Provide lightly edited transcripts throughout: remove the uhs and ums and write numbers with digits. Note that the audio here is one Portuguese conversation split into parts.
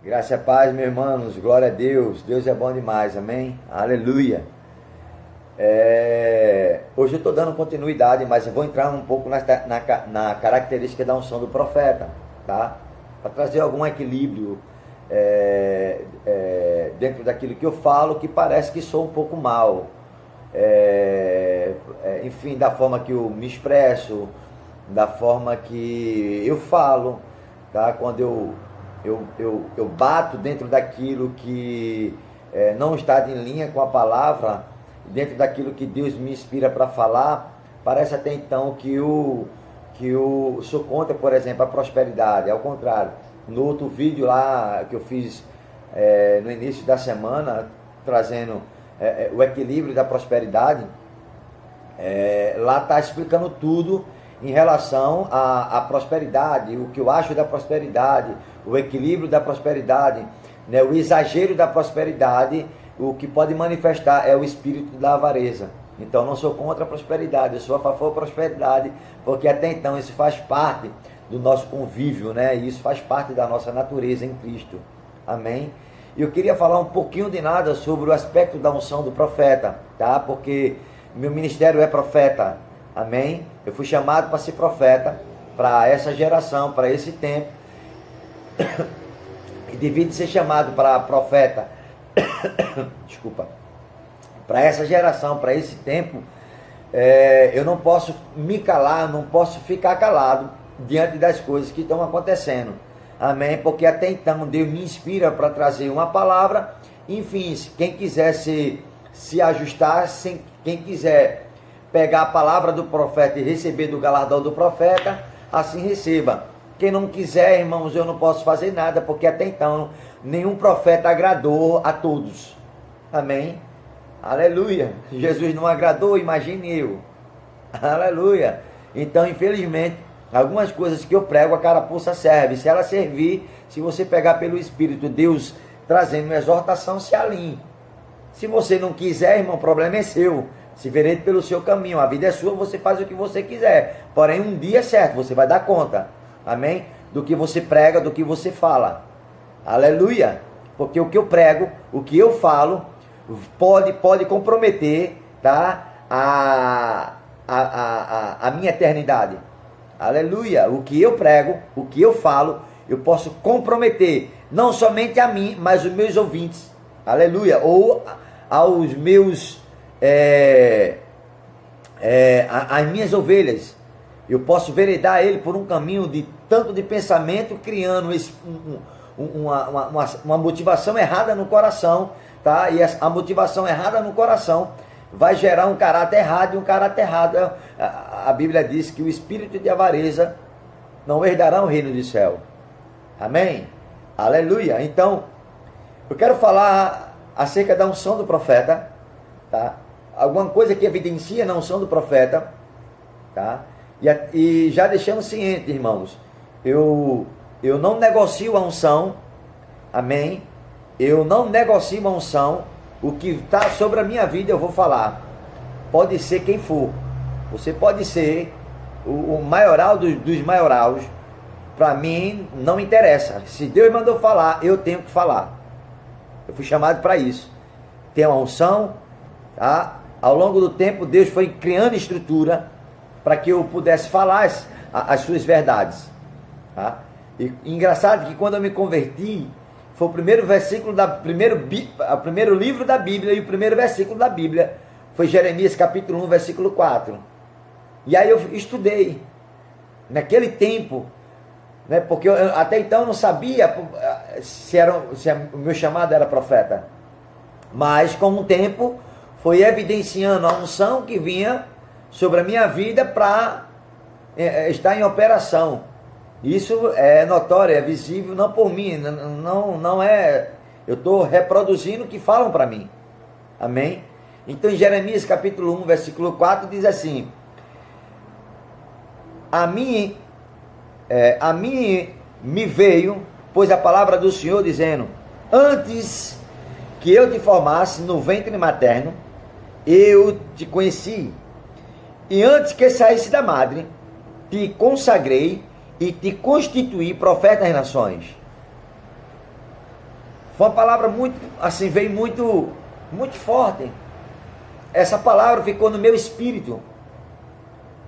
Graça e paz, meus irmãos, glória a Deus, Deus é bom demais, amém? Aleluia. Hoje eu estou dando continuidade, mas eu vou entrar um pouco na característica da unção do profeta, tá? Para trazer algum equilíbrio dentro daquilo que eu falo, que parece que sou um pouco mal, enfim, da forma que eu me expresso, da forma que eu falo, tá? Quando eu bato dentro daquilo que não está em linha com a palavra, dentro daquilo que Deus me inspira para falar, parece até então que eu sou contra, por exemplo, a prosperidade. Ao contrário, no outro vídeo lá que eu fiz no início da semana, trazendo o equilíbrio da prosperidade, lá está explicando tudo em relação à prosperidade, o que eu acho da prosperidade, o equilíbrio da prosperidade, né, o exagero da prosperidade, o que pode manifestar é o espírito da avareza. Então, não sou contra a prosperidade, eu sou a favor da prosperidade, porque até então isso faz parte do nosso convívio, né? E isso faz parte da nossa natureza em Cristo. Amém? E eu queria falar um pouquinho de nada sobre o aspecto da unção do profeta, tá? Porque meu ministério é profeta. Amém? Eu fui chamado para ser profeta, para essa geração, para esse tempo. E devido ser chamado para profeta, desculpa, para essa geração, para esse tempo, eu não posso me calar, não posso ficar calado diante das coisas que estão acontecendo. Amém? Porque até então Deus me inspira para trazer uma palavra. Enfim, quem quiser se ajustar, quem quiser pegar a palavra do profeta e receber do galardão do profeta, assim receba. Quem não quiser, irmãos, eu não posso fazer nada, porque até então nenhum profeta agradou a todos. Amém? Aleluia. Jesus não agradou, imagine eu. Aleluia. Então, infelizmente, algumas coisas que eu prego, a carapuça serve. Se ela servir, se você pegar pelo Espírito, Deus trazendo uma exortação, se alinhe. Se você não quiser, irmão, o problema é seu. Se verede pelo seu caminho, a vida é sua, você faz o que você quiser. Porém, um dia é certo, você vai dar conta. Amém? Do que você prega, do que você fala. Aleluia. Porque o que eu prego, o que eu falo, pode comprometer, tá? A minha eternidade. Aleluia. O que eu prego, o que eu falo, eu posso comprometer, não somente a mim, mas os meus ouvintes. Aleluia. Ou aos meus... as minhas ovelhas. Eu posso veredar ele por um caminho de tanto de pensamento, criando uma motivação errada no coração, tá? E a motivação errada no coração vai gerar um caráter errado, e um caráter errado, a Bíblia diz que o espírito de avareza não herdará o reino do céu. Amém? Aleluia. Então, eu quero falar acerca da unção do profeta, tá? Alguma coisa que evidencia na unção do profeta, tá? E já deixando ciente, irmãos, eu não negocio a unção, amém? Eu não negocio a unção, o que está sobre a minha vida eu vou falar. Pode ser quem for, você pode ser o maioral dos maiorais, para mim não interessa. Se Deus mandou falar, eu tenho que falar. Eu fui chamado para isso. Tem uma unção, tá? Ao longo do tempo, Deus foi criando estrutura para que eu pudesse falar as suas verdades. Tá? E engraçado que quando eu me converti, foi o primeiro versículo o primeiro livro da Bíblia, e o primeiro versículo da Bíblia foi Jeremias capítulo 1, versículo 4. E aí eu estudei. Naquele tempo, né, porque eu até então não sabia se o meu chamado era profeta. Mas com o tempo foi evidenciando a unção que vinha sobre a minha vida para estar em operação. Isso é notório, é visível, não por mim, não é... Eu estou reproduzindo o que falam para mim. Amém? Então em Jeremias capítulo 1, versículo 4 diz assim: A mim me veio, pois a palavra do Senhor dizendo: Antes que eu te formasse no ventre materno, eu te conheci, e antes que saísse da madre, te consagrei e te constituí profeta das nações. Foi uma palavra muito, assim, veio muito, muito forte. Essa palavra ficou no meu espírito.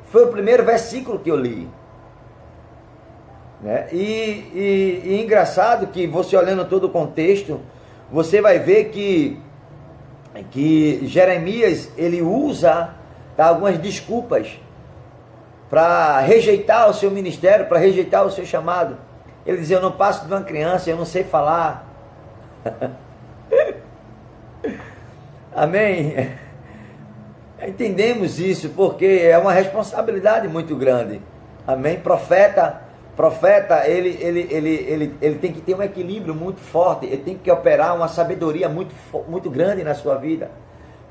Foi o primeiro versículo que eu li. Né? E engraçado que você olhando todo o contexto, você vai ver que Jeremias, ele usa, tá, algumas desculpas para rejeitar o seu ministério, para rejeitar o seu chamado. Ele diz: eu não passo de uma criança, eu não sei falar. Amém? Entendemos isso, porque é uma responsabilidade muito grande. Amém? Profeta, ele tem que ter um equilíbrio muito forte, ele tem que operar uma sabedoria muito grande na sua vida,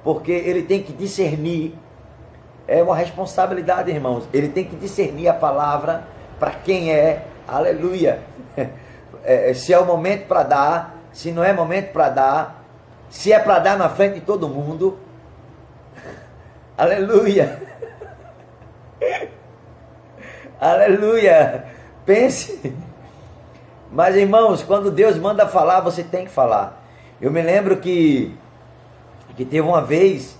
porque ele tem que discernir. É uma responsabilidade, irmãos. Ele tem que discernir a palavra para quem é. Aleluia. Se é o momento para dar, se não é momento para dar, se é para dar na frente de todo mundo. Aleluia. Aleluia. Pense. Mas, irmãos, quando Deus manda falar, você tem que falar. Eu me lembro que teve uma vez,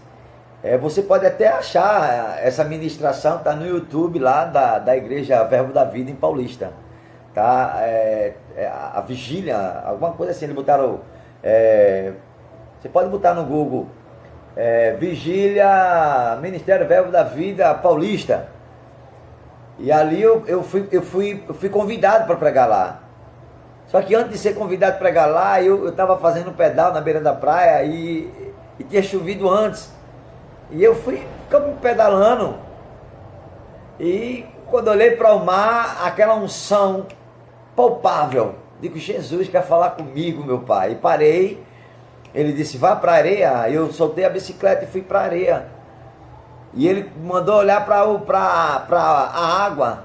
você pode até achar essa ministração, tá no YouTube lá da igreja Verbo da Vida em Paulista. Tá? A vigília, alguma coisa assim, eles botaram, você pode botar no Google, Vigília Ministério Verbo da Vida Paulista. E ali eu fui convidado para pregar lá. Só que antes de ser convidado para pregar lá, eu estava fazendo um pedal na beira da praia e tinha chovido antes. E eu fui pedalando. E quando eu olhei para o mar, aquela unção palpável. Digo: Jesus quer falar comigo, meu pai. E parei. Ele disse: vá para a areia. Eu soltei a bicicleta e fui para a areia. E ele mandou olhar para a água.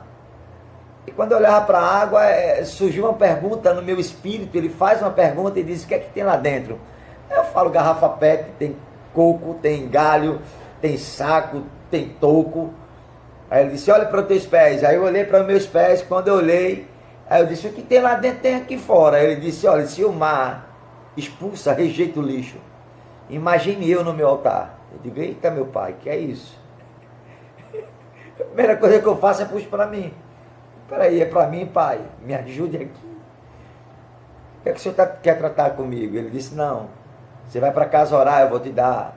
E quando eu olhava para a água, surgiu uma pergunta no meu espírito. Ele faz uma pergunta e diz: o que é que tem lá dentro? Eu falo: garrafa PET, tem coco, tem galho, tem saco, tem toco. Aí ele disse: olha para os teus pés. Aí eu olhei para os meus pés. Quando eu olhei, aí eu disse: o que tem lá dentro tem aqui fora. Aí ele disse: olha, se o mar expulsa, rejeita o lixo, imagine eu no meu altar. Eu digo: eita, meu pai, que é isso? A primeira coisa que eu faço é puxo para mim. Peraí, é para mim, pai, me ajude aqui. O que é que o senhor quer tratar comigo? Ele disse: não, você vai para casa orar, eu vou te dar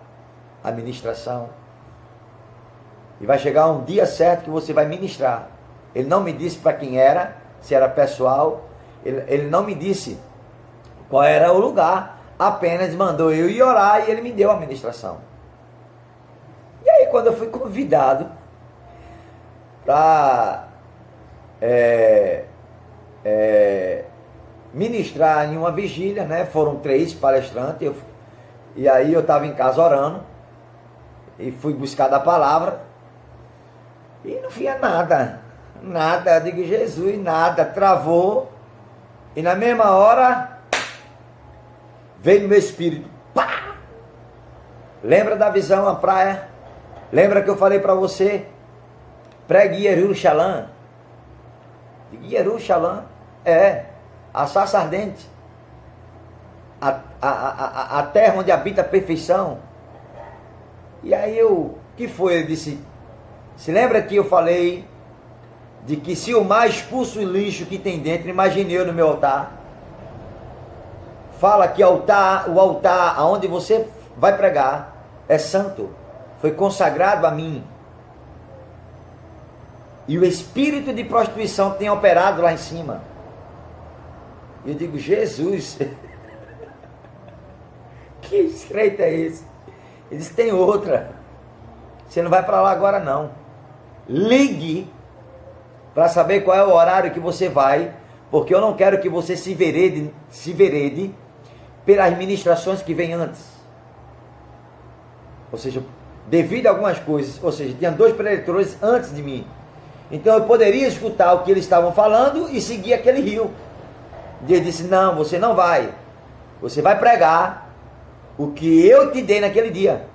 a ministração. E vai chegar um dia certo que você vai ministrar. Ele não me disse para quem era, se era pessoal. Ele não me disse qual era o lugar. Apenas mandou eu ir orar e ele me deu a ministração. E aí, quando eu fui convidado para ministrar em uma vigília, né? Foram 3 palestrantes. E aí eu estava em casa orando e fui buscar da palavra e não via nada. Eu digo: Jesus, nada. Travou. E na mesma hora veio no meu espírito: pá! Lembra da visão na praia? Lembra que eu falei para você? Pregue Jerusalém. Jerusalém a sarça ardente, a terra onde habita a perfeição. E aí que foi? Ele disse: se lembra que eu falei de que se o mar expulsa o lixo que tem dentro, imagine eu no meu altar. Fala que o altar aonde você vai pregar é santo, foi consagrado a mim. E o espírito de prostituição tem operado lá em cima. Eu digo: Jesus, que estreito é esse? Ele disse: tem outra. Você não vai para lá agora não. Ligue para saber qual é o horário que você vai, porque eu não quero que você se verede pelas ministrações que vêm antes. Ou seja, devido a algumas coisas, ou seja, tinha 2 preletores antes de mim. Então eu poderia escutar o que eles estavam falando e seguir aquele rio. E ele disse: não, você não vai. Você vai pregar o que eu te dei naquele dia.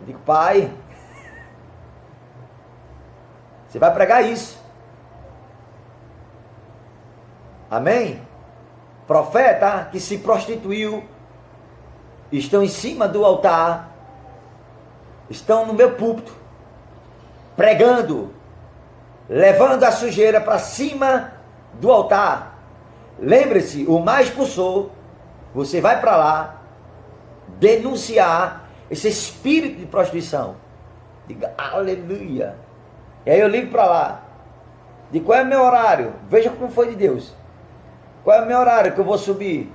Eu digo: pai, você vai pregar isso. Amém? profeta que se prostituiu, estão em cima do altar, estão no meu púlpito, pregando, levando a sujeira para cima do altar. Lembre-se, o mar expulsou, você vai para lá, denunciar esse espírito de prostituição. Diga, aleluia. E aí eu ligo para lá, digo, qual é o meu horário? Veja como foi de Deus. Qual é o meu horário que eu vou subir?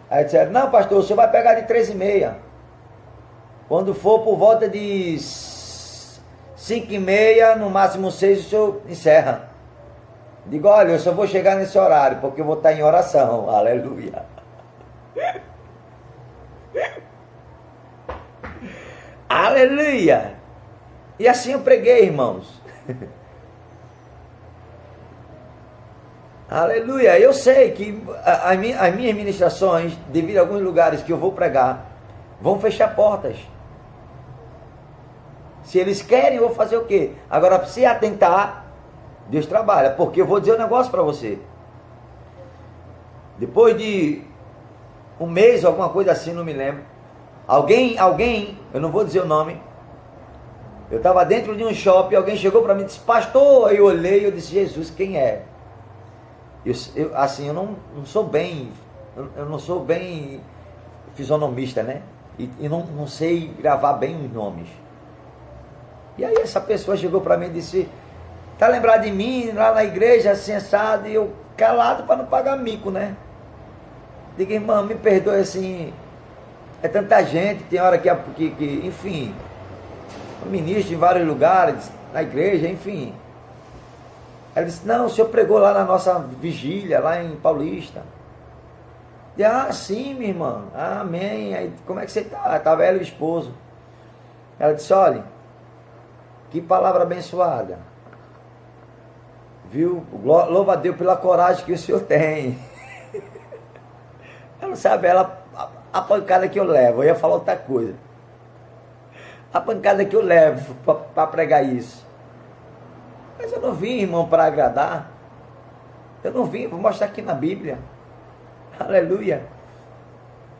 Aí disseram, não pastor, você vai pegar de 3h30. Quando for por volta de 5h30, no máximo 6, o senhor encerra. Digo, olha, eu só vou chegar nesse horário, porque eu vou estar em oração. Aleluia. Aleluia. E assim eu preguei, irmãos. Aleluia. Eu sei que as minhas ministrações, devido a alguns lugares que eu vou pregar, vão fechar portas. Se eles querem, eu vou fazer o quê? Agora, se atentar, Deus trabalha. Porque eu vou dizer um negócio para você. Depois de um mês, alguma coisa assim, não me lembro. Alguém, eu não vou dizer o nome. Eu estava dentro de um shopping, alguém chegou para mim e disse, pastor, aí eu olhei e eu disse, Jesus, quem é? Eu não sou bem, eu não sou bem fisionomista, né? E não sei gravar bem os nomes. E aí essa pessoa chegou para mim e disse, tá lembrado de mim, lá na igreja, sensado, e eu calado para não pagar mico, né? Digo, irmão, me perdoe assim, é tanta gente, tem hora que enfim, eu ministro em vários lugares, na igreja, enfim. Ela disse, não, o senhor pregou lá na nossa vigília, lá em Paulista. Eu disse, sim, minha irmã, amém. Aí, como é que você está? Estava ela e o esposo. Ela disse, olha, que palavra abençoada. Viu? Louva a Deus pela coragem que o senhor tem. Ela não sabe, a pancada que eu levo, eu ia falar outra coisa. A pancada que eu levo para pregar isso. Mas eu não vim, irmão, para agradar. Eu não vim, vou mostrar aqui na Bíblia. Aleluia.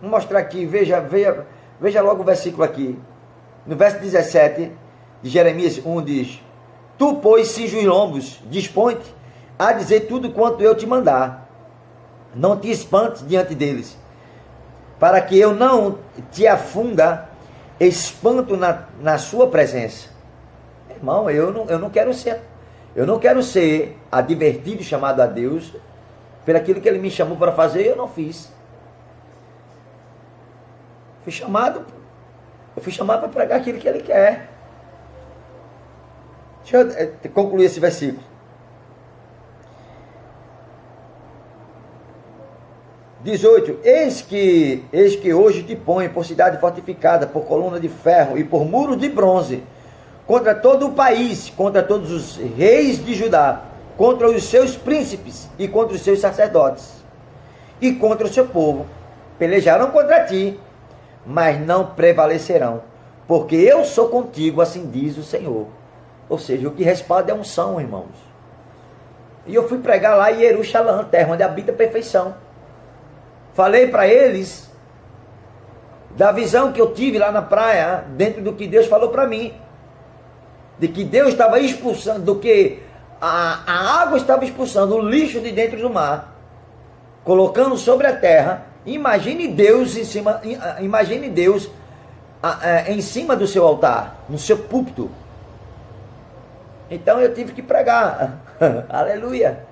Vou mostrar aqui, veja logo o versículo aqui. No verso 17 de Jeremias 1 diz, tu, pois, cinge os lombos, dispõe-te a dizer tudo quanto eu te mandar. Não te espantes diante deles, para que eu não te afunda espanto na sua presença. Irmão, eu não quero ser advertido, chamado a Deus, por aquilo que Ele me chamou para fazer, e eu não fiz. Eu fui chamado para pregar aquilo que Ele quer. Deixa eu concluir esse versículo. 18. Eis que hoje te põe por cidade fortificada, por coluna de ferro e por muros de bronze, contra todo o país, contra todos os reis de Judá, contra os seus príncipes e contra os seus sacerdotes, e contra o seu povo. Pelejarão contra ti, mas não prevalecerão, porque eu sou contigo, assim diz o Senhor. Ou seja, o que respalda é a unção, irmãos. E eu fui pregar lá em Jerusalém, terra onde habita a perfeição. Falei para eles da visão que eu tive lá na praia, dentro do que Deus falou para mim. De que Deus estava expulsando, do que a água estava expulsando o lixo de dentro do mar, colocando sobre a terra. Imagine Deus em cima do seu altar, no seu púlpito. Então eu tive que pregar. Aleluia.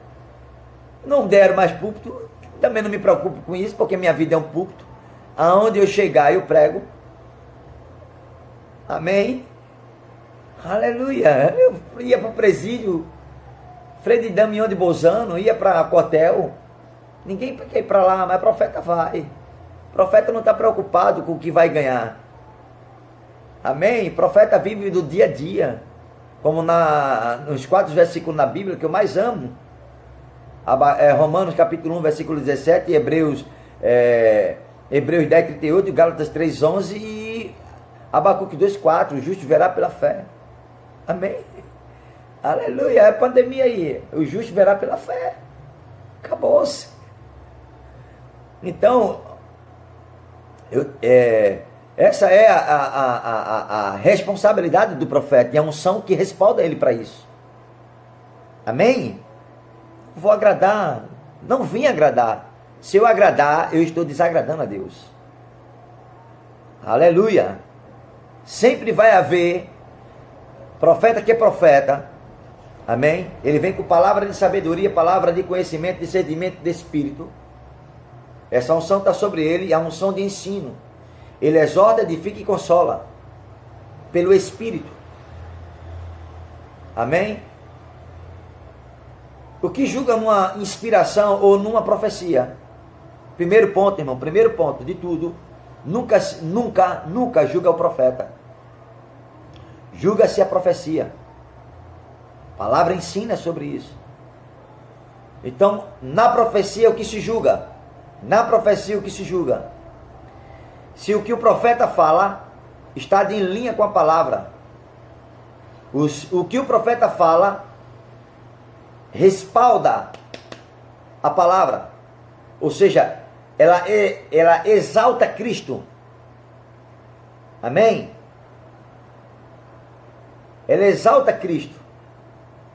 Não deram mais púlpito. Também não me preocupo com isso, porque minha vida é um púlpito. Aonde eu chegar, eu prego. Amém. Aleluia. Eu ia para o presídio, Frei de Damião de Bozano, ia para a Cotel. Ninguém quer ir para lá, mas o profeta vai. O profeta não está preocupado com o que vai ganhar. Amém? O profeta vive do dia a dia. Como nos 4 versículos na Bíblia que eu mais amo. Romanos capítulo 1, versículo 17, Hebreus 10, 38, Gálatas 3, 11 e Abacuque 2, 4, o justo verá pela fé. Amém? Aleluia, é a pandemia aí, o justo verá pela fé. Acabou-se. Então, essa é a responsabilidade do profeta e a unção que respalda ele para isso. Amém? Vou agradar, não vim agradar. Se eu agradar, eu estou desagradando a Deus. Aleluia! Sempre vai haver profeta que é profeta. Amém? Ele vem com palavra de sabedoria, palavra de conhecimento, discernimento de espírito. Essa unção está sobre ele, e a unção de ensino. Ele exorta, edifica e consola pelo Espírito. Amém? O que julga numa inspiração ou numa profecia? Primeiro ponto, irmão, primeiro ponto de tudo, nunca julga o profeta. Julga-se a profecia. A palavra ensina sobre isso. Então, na profecia o que se julga? Na profecia o que se julga? Se o que o profeta fala está em linha com a palavra. O que o profeta fala respalda a palavra. Ou seja, ela exalta Cristo. Amém? Ela exalta Cristo.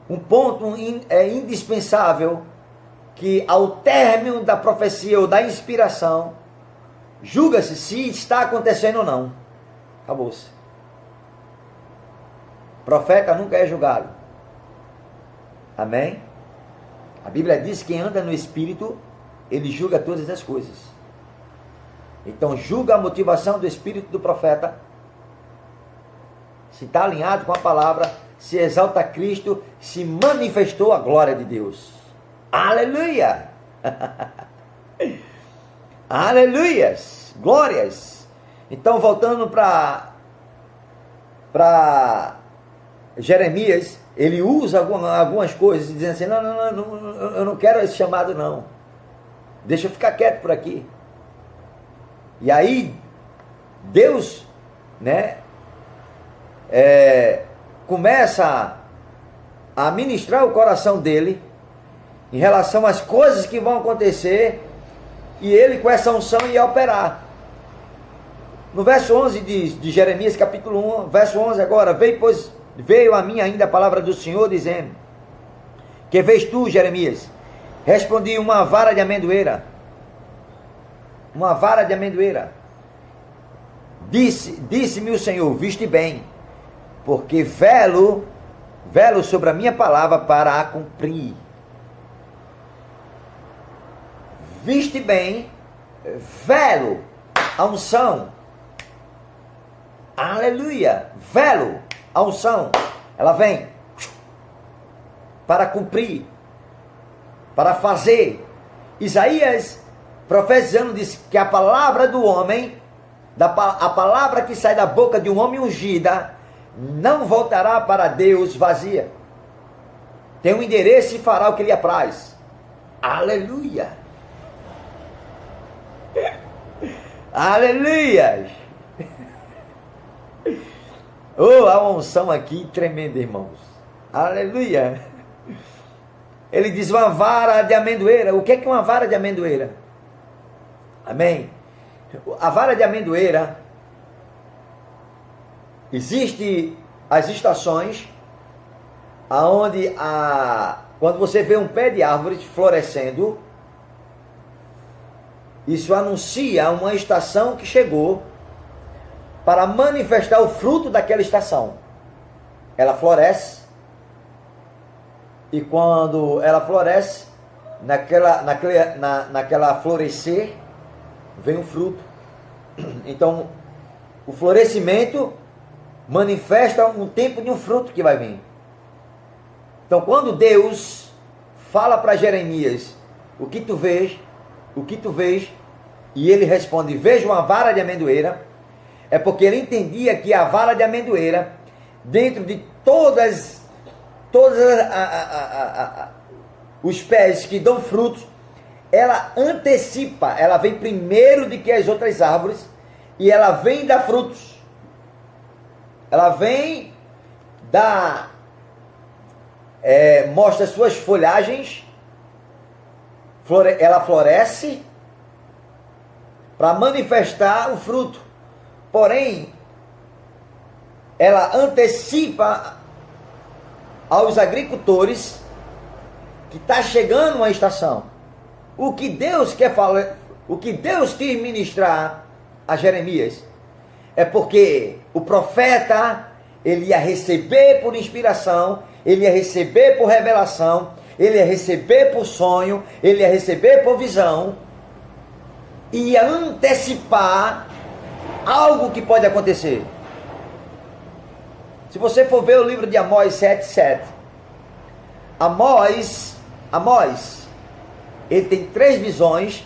Um ponto indispensável, que ao término da profecia ou da inspiração, julga-se se está acontecendo ou não. Acabou-se. Profeta nunca é julgado. Amém? A Bíblia diz que quem anda no Espírito, ele julga todas as coisas. Então julga a motivação do Espírito do profeta. Se está alinhado com a palavra, se exalta Cristo, se manifestou a glória de Deus. Aleluia! Aleluias! Glórias! Então, voltando para Jeremias, ele usa algumas coisas, dizendo assim, não, eu não quero esse chamado não. Deixa eu ficar quieto por aqui. E aí, Deus, começa a ministrar o coração dele em relação às coisas que vão acontecer, e ele com essa unção ia operar. No verso 11 de Jeremias capítulo 1, verso 11 agora, veio a mim ainda a palavra do Senhor dizendo, que vês tu, Jeremias? Respondi, uma vara de amendoeira. Uma vara de amendoeira. Disse-me o Senhor, viste bem, porque velo sobre a minha palavra para a cumprir. Viste bem, velo, a unção. Aleluia, velo, a unção. Ela vem para cumprir, para fazer. Isaías, profetizando, diz que a palavra do homem, a palavra que sai da boca de um homem ungida, não voltará para Deus vazia. Tem um endereço e fará o que lhe apraz. Aleluia. Aleluia. Oh, a unção aqui tremenda, irmãos. Aleluia. Ele diz uma vara de amendoeira. O que é uma vara de amendoeira? Amém. A vara de amendoeira, existe as estações aonde quando você vê um pé de árvore florescendo, isso anuncia uma estação que chegou para manifestar o fruto daquela estação. Ela floresce, e quando ela floresce, naquela florescer, vem o fruto. Então, o florescimento manifesta um tempo de um fruto que vai vir. Então, quando Deus fala para Jeremias, o que tu vês, e ele responde, vejo uma vara de amendoeira, é porque ele entendia que a vara de amendoeira, dentro de todas os pés que dão frutos, ela antecipa, ela vem primeiro do que as outras árvores, e ela vem dar frutos. Ela vem dar, mostra suas folhagens, ela floresce, para manifestar o fruto. Porém, ela antecipa aos agricultores que está chegando uma estação. O que Deus quer falar, o que Deus quis ministrar a Jeremias, é porque o profeta, ele ia receber por inspiração, ele ia receber por revelação, ele ia receber por sonho, ele ia receber por visão, e ia antecipar algo que pode acontecer. Se você for ver o livro de Amós 7:7, Amós, ele tem 3 visões,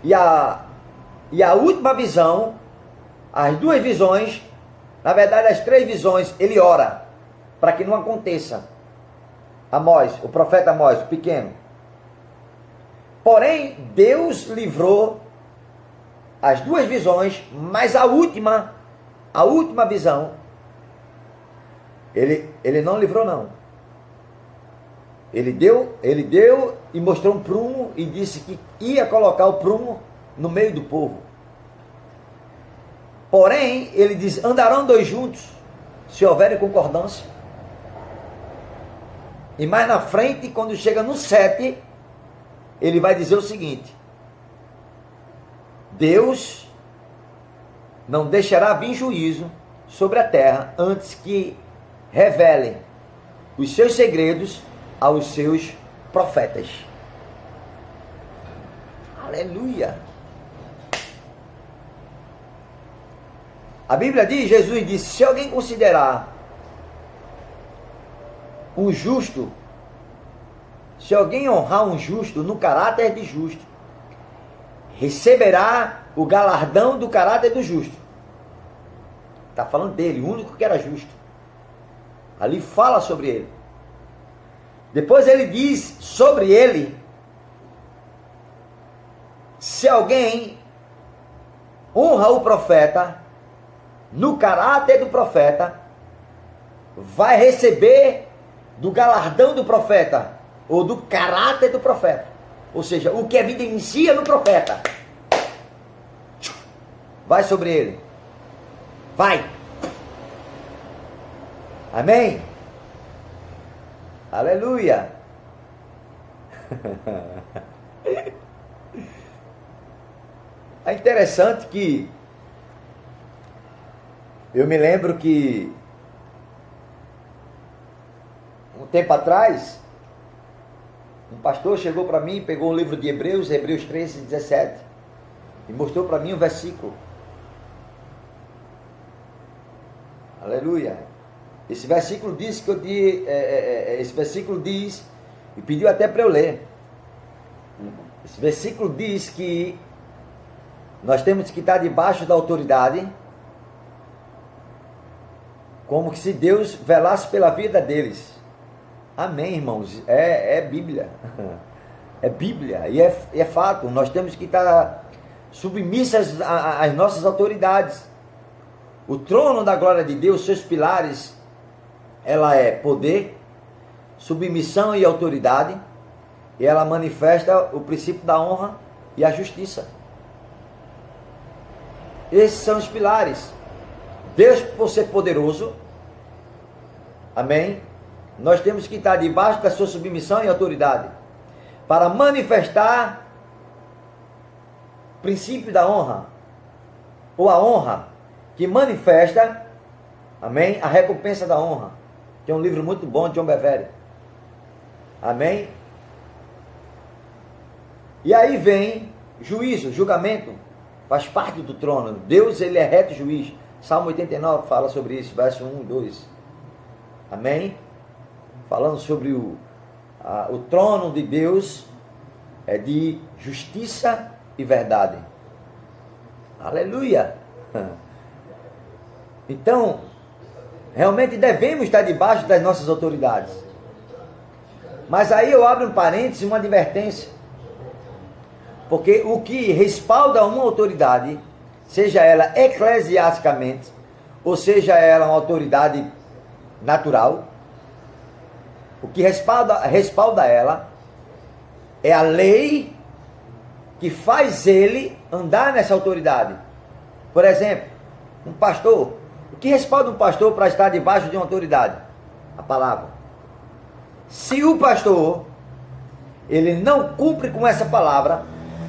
e a última visão, as 2 visões, na verdade as 3 visões, ele ora, para que não aconteça. Amós, o profeta Amós, o pequeno. Porém, Deus livrou as 2 visões, mas a última visão, ele não livrou não. Ele deu e mostrou um prumo e disse que ia colocar o prumo no meio do povo. Porém, ele diz, andarão 2 juntos, se houver concordância. E mais na frente, quando chega no 7, ele vai dizer o seguinte: Deus não deixará vir juízo sobre a terra antes que revele os seus segredos aos seus profetas. Aleluia! A Bíblia diz, Jesus disse, se alguém considerar um justo, se alguém honrar um justo no caráter de justo, receberá o galardão do caráter do justo. Está falando dele, o único que era justo. Ali fala sobre ele. Depois ele diz sobre ele, se alguém honra o profeta, no caráter do profeta, vai receber do galardão do profeta, ou do caráter do profeta. Ou seja, o que evidencia no profeta, vai sobre ele. Vai. Amém? Aleluia. É interessante que eu me lembro que um tempo atrás, um pastor chegou para mim, pegou um livro de Hebreus 13:17, e mostrou para mim um versículo. Aleluia. Esse versículo diz e pediu até para eu ler. Esse versículo diz que nós temos que estar debaixo da autoridade, como que se Deus velasse pela vida deles. Amém, irmãos? É Bíblia. É Bíblia. E é fato. Nós temos que estar submissas às nossas autoridades. O trono da glória de Deus, seus pilares, ela é poder, submissão e autoridade. E ela manifesta o princípio da honra e a justiça. Esses são os pilares. Deus, por ser poderoso, amém? Nós temos que estar debaixo da sua submissão e autoridade, para manifestar o princípio da honra, ou a honra, que manifesta, amém? A recompensa da honra, que é um livro muito bom de John Bevere. Amém? E aí vem juízo, julgamento, faz parte do trono. Deus, ele é reto juiz. Salmo 89 fala sobre isso, verso 1 e 2. Amém? Falando sobre o trono de Deus é de justiça e verdade. Aleluia! Então, realmente devemos estar debaixo das nossas autoridades. Mas aí eu abro um parênteses, uma advertência. Porque o que respalda uma autoridade, seja ela eclesiasticamente, ou seja ela uma autoridade natural, o que respalda ela é a lei que faz ele andar nessa autoridade. Por exemplo, um pastor. O que respalda um pastor para estar debaixo de uma autoridade? A palavra. Se o pastor, ele não cumpre com essa palavra,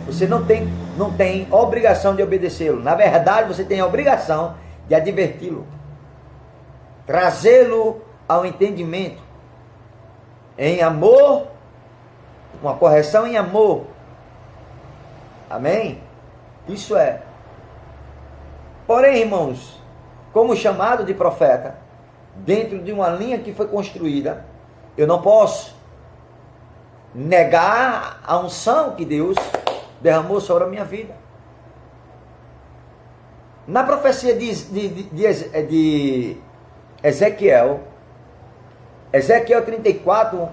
você não tem obrigação de obedecê-lo. Na verdade, você tem a obrigação de adverti-lo, trazê-lo ao entendimento, em amor, uma correção em amor. Amém? Isso é. Porém, irmãos, como chamado de profeta, dentro de uma linha que foi construída, eu não posso negar a unção que Deus derramou sobre a minha vida. Na profecia de Ezequiel 34,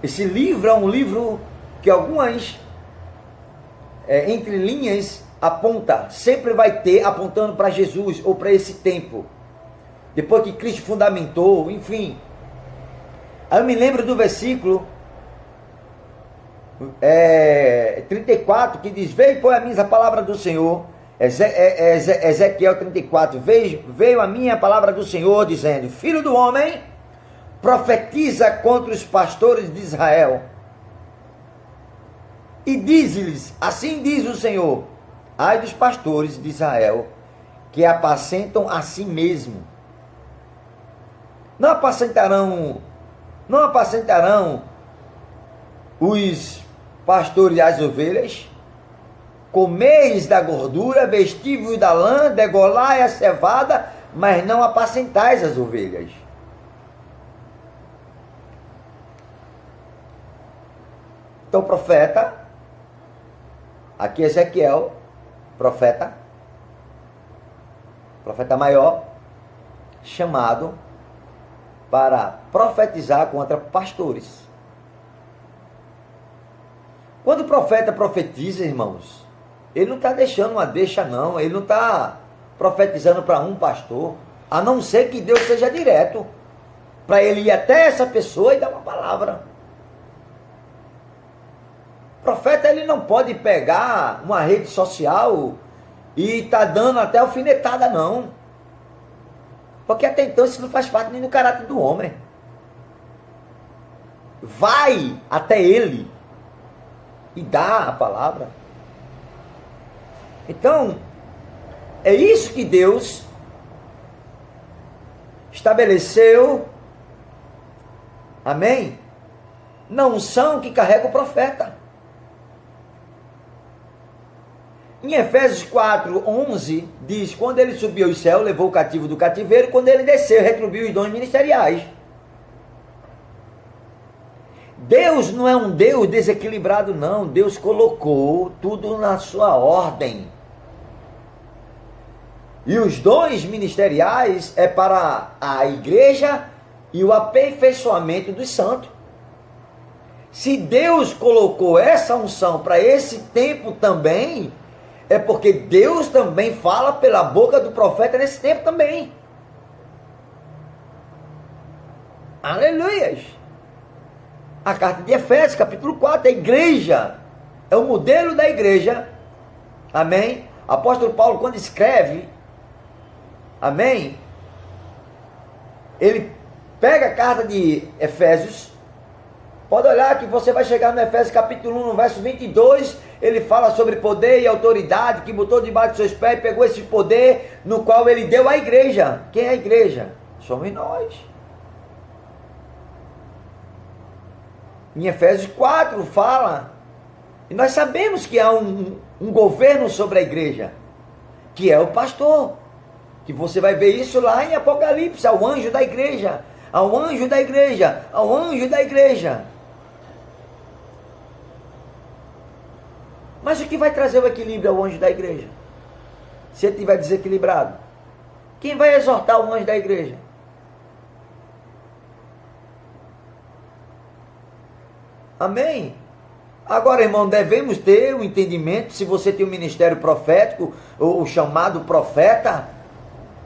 esse livro é um livro que algumas entrelinhas aponta, sempre vai ter apontando para Jesus ou para esse tempo, depois que Cristo fundamentou, enfim. Aí eu me lembro do versículo 34, que diz: veio, pois, a mim a palavra do Senhor. Ezequiel 34, veio a minha palavra do Senhor, dizendo: filho do homem, profetiza contra os pastores de Israel, e diz-lhes: assim diz o Senhor, ai dos pastores de Israel, que apacentam a si mesmo. Não apacentarão os pastores as ovelhas? Comeis da gordura, vestivos da lã, degolai a cevada, mas não apacentais as ovelhas. Então, profeta, aqui Ezequiel, profeta maior, chamado para profetizar contra pastores. Quando o profeta profetiza, irmãos, ele não está deixando uma deixa, não. Ele não está profetizando para um pastor, a não ser que Deus seja direto, para ele ir até essa pessoa e dar uma palavra. O profeta, ele não pode pegar uma rede social e tá dando até alfinetada, não. Porque até então isso não faz parte nem do caráter do homem. Vai até ele e dá a palavra. Então, é isso que Deus estabeleceu, amém? Na unção que carrega o profeta. Em Efésios 4:11 diz: quando ele subiu ao céu, levou o cativo do cativeiro, quando ele desceu, retribuiu os dons ministeriais. Deus não é um Deus desequilibrado, não. Deus colocou tudo na sua ordem. E os dons ministeriais é para a igreja e o aperfeiçoamento dos santos. Se Deus colocou essa unção para esse tempo também, é porque Deus também fala pela boca do profeta nesse tempo também. Aleluias! A carta de Efésios, capítulo 4, a igreja é o modelo da igreja. Amém? Apóstolo Paulo, quando escreve, amém, ele pega a carta de Efésios. Pode olhar que você vai chegar no Efésios capítulo 1, no verso 22, ele fala sobre poder e autoridade, que botou debaixo de seus pés e pegou esse poder, no qual ele deu à igreja. Quem é a igreja? Somos nós. Em Efésios 4 fala, e nós sabemos que há um governo sobre a igreja, que é o pastor, que você vai ver isso lá em Apocalipse, ao anjo da igreja, ao anjo da igreja, ao anjo da igreja. Mas o que vai trazer o equilíbrio ao anjo da igreja? Se ele estiver desequilibrado, quem vai exortar o anjo da igreja? Amém? Agora, irmão, devemos ter o entendimento, se você tem um ministério profético, ou o chamado profeta,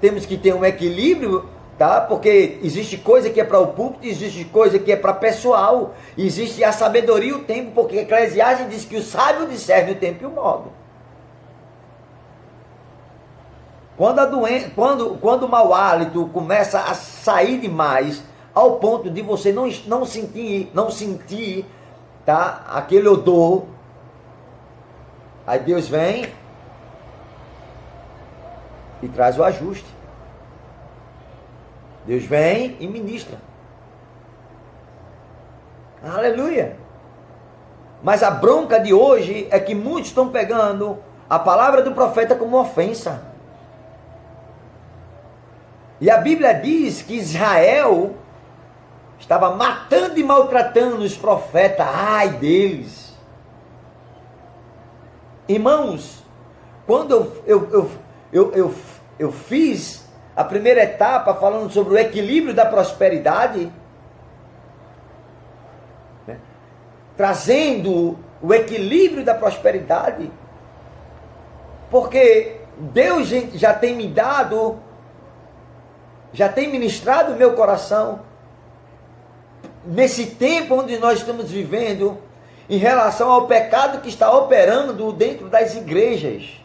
temos que ter um equilíbrio tá? Porque existe coisa que é para o púlpito, existe coisa que é para pessoal, existe a sabedoria e o tempo, porque Eclesiastes diz que o sábio discerne o tempo e o modo. Quando o mau hálito começa a sair demais, ao ponto de você não sentir, tá, aquele odor, aí Deus vem e traz o ajuste. Deus vem e ministra. Aleluia! Mas a bronca de hoje é que muitos estão pegando a palavra do profeta como ofensa. E a Bíblia diz que Israel estava matando e maltratando os profetas. Ai deles! Irmãos, quando eu fiz a primeira etapa falando sobre o equilíbrio da prosperidade, né, trazendo o equilíbrio da prosperidade, porque Deus já tem me dado, já tem ministrado o meu coração, nesse tempo onde nós estamos vivendo, em relação ao pecado que está operando dentro das igrejas.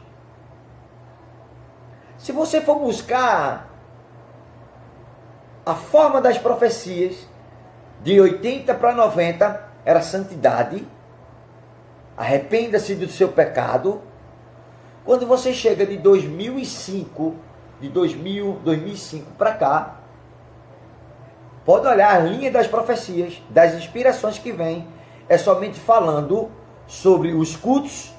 Se você for buscar a forma das profecias, de 80 para 90, era santidade, arrependa-se do seu pecado. Quando você chega de 2005, de 2005 para cá, pode olhar a linha das profecias, das inspirações que vem, é somente falando sobre os cultos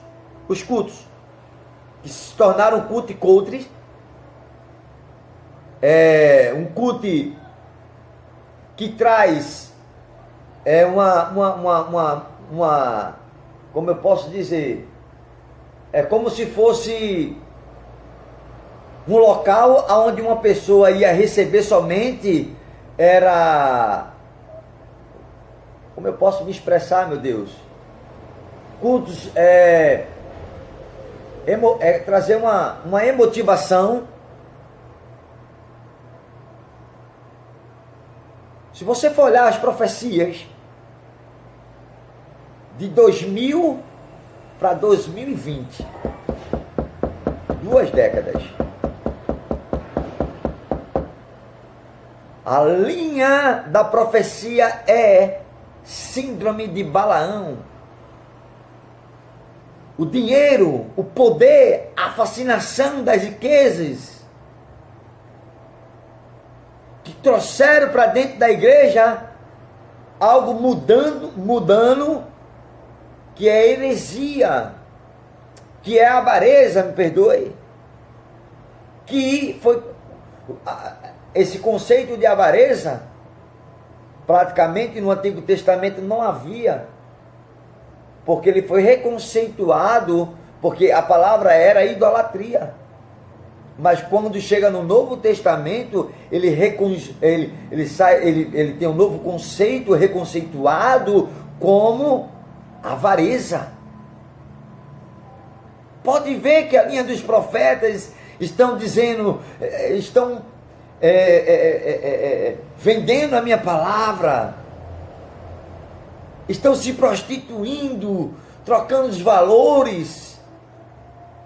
que se tornaram culto coutres, um culto que traz como eu posso dizer, é como se fosse um local onde uma pessoa ia receber somente, como eu posso me expressar, meu Deus? Cultos, trazer uma emotivação. Se você for olhar as profecias de 2000 para 2020, 2 décadas, a linha da profecia é síndrome de Balaão. O dinheiro, o poder, a fascinação das riquezas, que trouxeram para dentro da igreja algo mudando, que é heresia, que é avareza, me perdoe, que foi esse conceito de avareza, praticamente no Antigo Testamento não havia, porque ele foi reconceituado, porque a palavra era idolatria. Mas quando chega no Novo Testamento, ele tem um novo conceito reconceituado como avareza. Pode ver que a linha dos profetas estão dizendo, vendendo a minha palavra, estão se prostituindo, trocando os valores.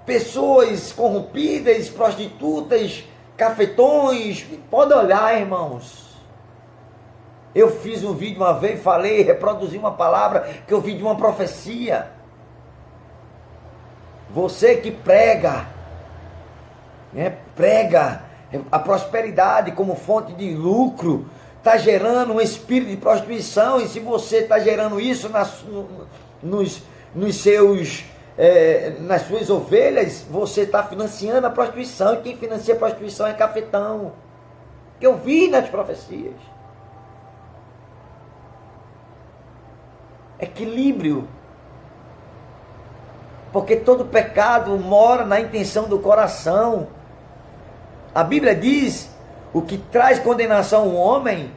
Pessoas corrompidas, prostitutas, cafetões. Pode olhar, irmãos. Eu fiz um vídeo uma vez, falei, reproduzi uma palavra que eu vi de uma profecia. Você que prega a prosperidade como fonte de lucro, está gerando um espírito de prostituição. E se você está gerando isso nas suas ovelhas, você está financiando a prostituição. E quem financia a prostituição é cafetão, que eu vi nas profecias. Equilíbrio, porque todo pecado mora na intenção do coração. A Bíblia diz: o que traz condenação ao homem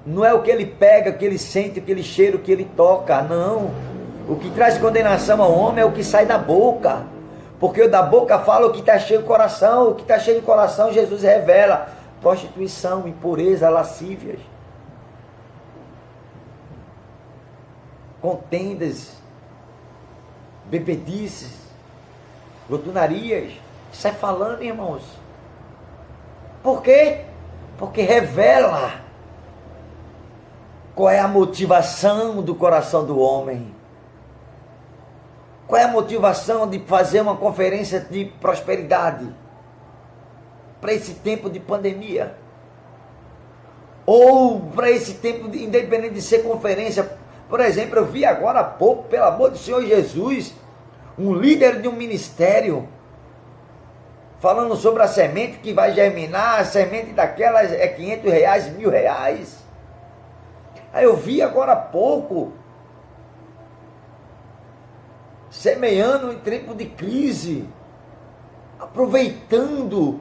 não é o que ele pega, o que ele sente, o que ele cheira, o que ele toca, não. O que traz condenação ao homem é o que sai da boca, Porque da boca fala o que está cheio do coração. O que está cheio do coração, Jesus revela. Prostituição, impureza, lascívias, contendas, bebedices, glutonarias. Sai falando, irmãos. Por quê? Porque revela qual é a motivação do coração do homem. Qual é a motivação de fazer uma conferência de prosperidade para esse tempo de pandemia? Ou para esse tempo, independente de ser conferência. Por exemplo, eu vi agora há pouco, pelo amor do Senhor Jesus, um líder de um ministério falando sobre a semente que vai germinar. A semente daquela é R$500, R$1.000. Aí eu vi agora há pouco, semeando em tempo de crise, aproveitando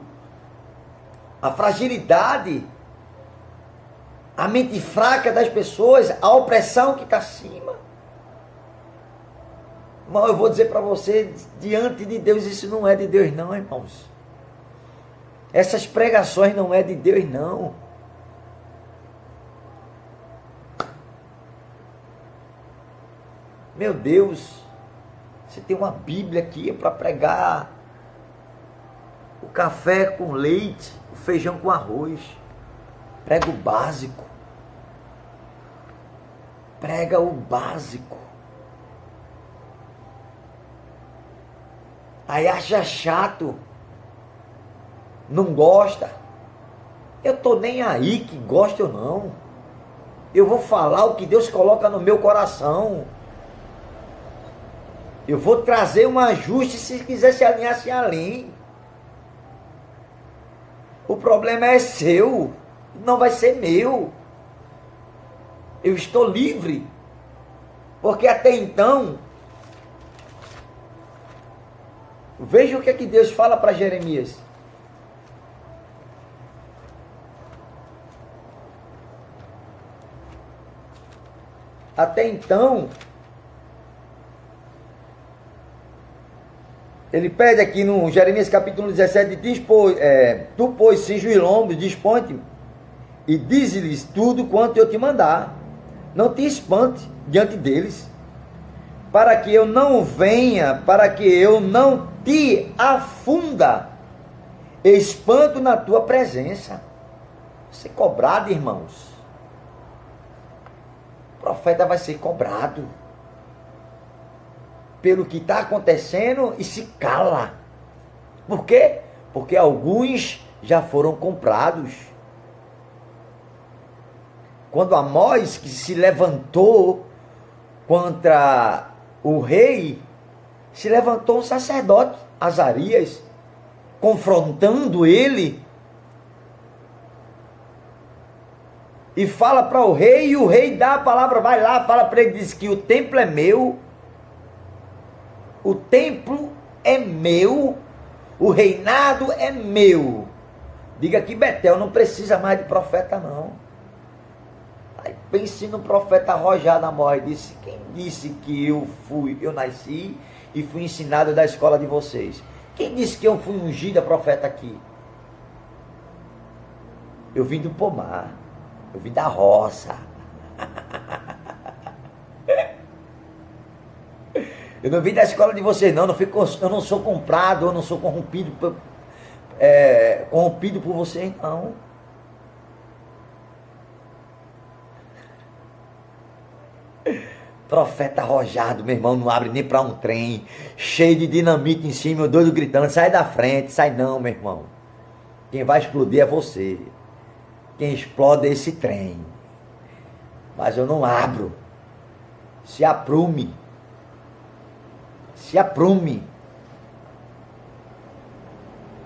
a fragilidade, a mente fraca das pessoas, a opressão que está acima. Mas eu vou dizer para você, diante de Deus, isso não é de Deus não, irmãos. Essas pregações não é de Deus não. Meu Deus, você tem uma Bíblia aqui para pregar o café com leite, o feijão com arroz. Prega o básico. Prega o básico. Aí acha chato. Não gosta. Eu tô nem aí que gosta ou não. Eu vou falar o que Deus coloca no meu coração. Eu vou trazer um ajuste, se quiser se alinhar, se alinhe. O problema é seu, não vai ser meu. Eu estou livre. Porque até então, veja o que é que Deus fala para Jeremias. Até então, ele pede aqui no Jeremias capítulo 17, diz, tu, pois, cinge os lombos, dispõe-te, e dize-lhes tudo quanto eu te mandar. Não te espante diante deles, para que eu não venha, para que eu não te afunda, espanto na tua presença. Ser cobrado, irmãos. O profeta vai ser cobrado pelo que está acontecendo e se cala. Por quê? Porque alguns já foram comprados. Quando Amós, que se levantou contra o rei, se levantou um sacerdote, Azarias, confrontando ele, e fala para o rei, e o rei dá a palavra, vai lá, fala para ele, diz que o templo é meu, o templo é meu, o reinado é meu. Diga que Betel não precisa mais de profeta não. Aí pense no profeta arrojado, Amós, disse, quem disse que eu nasci e fui ensinado da escola de vocês? Quem disse que eu fui ungido a profeta aqui? Eu vim do pomar, eu vim da roça. Eu não vim da escola de vocês não, eu não sou comprado, eu não sou corrompido por vocês não. Profeta arrojado, meu irmão, não abre nem para um trem, cheio de dinamite em cima, o doido gritando, sai da frente, sai não, meu irmão. Quem vai explodir é você. Quem explode é esse trem. Mas eu não abro. Se aprume. Se aprume.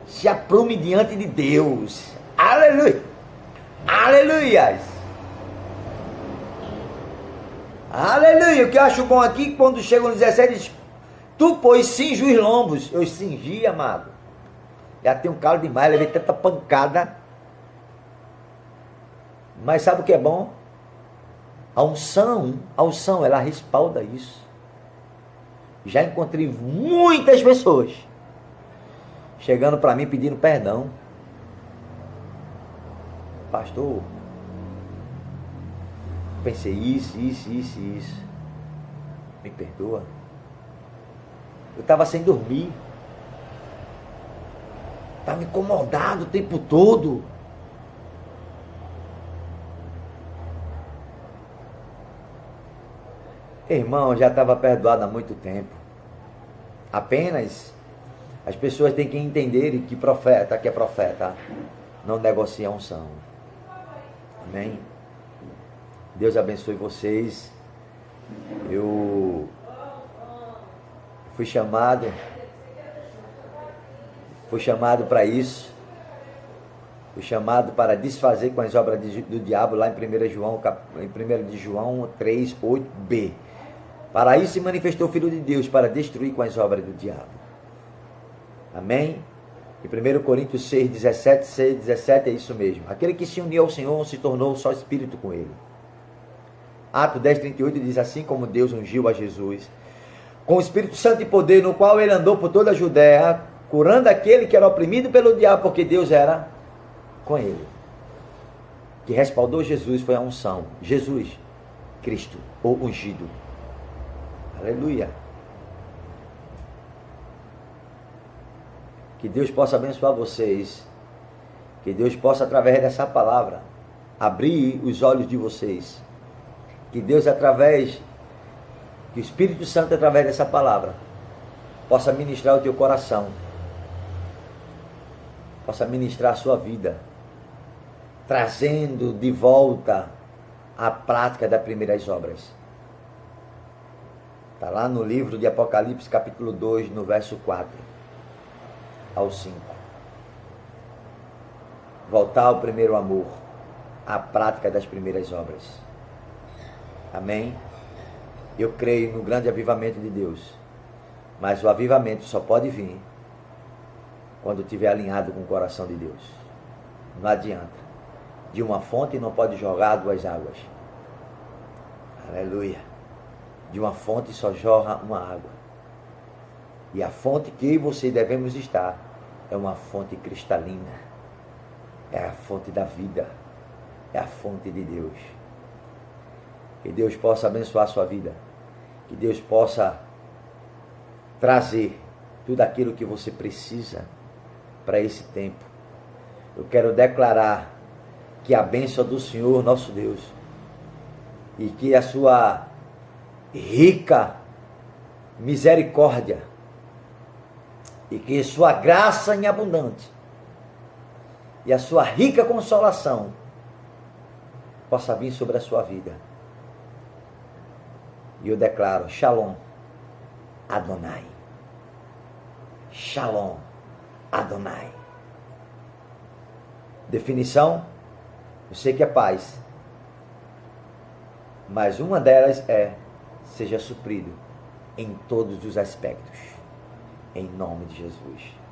Se aprume diante de Deus. Aleluia. Aleluias. Aleluia. O que eu acho bom aqui, quando chega no 17, diz, tu, pois, cinge os lombos. Eu cingi, amado. Já tem um calo demais, levei tanta pancada. Mas sabe o que é bom? A unção, ela respalda isso. Já encontrei muitas pessoas chegando para mim pedindo perdão. Pastor, pensei isso. Me perdoa. Eu estava sem dormir. Estava incomodado o tempo todo. Irmão, eu já estava perdoado há muito tempo. Apenas as pessoas têm que entender que profeta que é profeta não negocia a unção. Amém? Deus abençoe vocês. Eu fui chamado para isso. Fui chamado para desfazer com as obras do diabo, lá em 1 João 3, 8b. Para isso se manifestou o Filho de Deus, para destruir com as obras do diabo. Amém? Em 1 Coríntios 6, 17 é isso mesmo. Aquele que se uniu ao Senhor se tornou só espírito com ele. Atos 10, 38 diz: assim como Deus ungiu a Jesus com o Espírito Santo e poder, no qual ele andou por toda a Judéia, curando aquele que era oprimido pelo diabo, porque Deus era com ele. Que respaldou Jesus foi a unção. Jesus, Cristo, o ungido. Aleluia. Que Deus possa abençoar vocês. Que Deus possa, através dessa palavra, abrir os olhos de vocês. Que Deus, que o Espírito Santo, através dessa palavra, possa ministrar o teu coração. Possa ministrar a sua vida. Trazendo de volta a prática das primeiras obras. Está lá no livro de Apocalipse, capítulo 2, no verso 4 ao 5. Voltar ao primeiro amor, à prática das primeiras obras. Amém? Eu creio no grande avivamento de Deus, mas o avivamento só pode vir quando estiver alinhado com o coração de Deus. Não adianta. De uma fonte não pode jogar duas águas. Aleluia. De uma fonte só jorra uma água. E a fonte que eu e você devemos estar é uma fonte cristalina. É a fonte da vida. É a fonte de Deus. Que Deus possa abençoar a sua vida. Que Deus possa trazer tudo aquilo que você precisa para esse tempo. Eu quero declarar que a bênção do Senhor, nosso Deus, e que a sua rica misericórdia e que sua graça em abundante e a sua rica consolação possa vir sobre a sua vida. E eu declaro: Shalom Adonai. Shalom Adonai. Definição: eu sei que é paz, mas uma delas é: seja suprido em todos os aspectos, em nome de Jesus.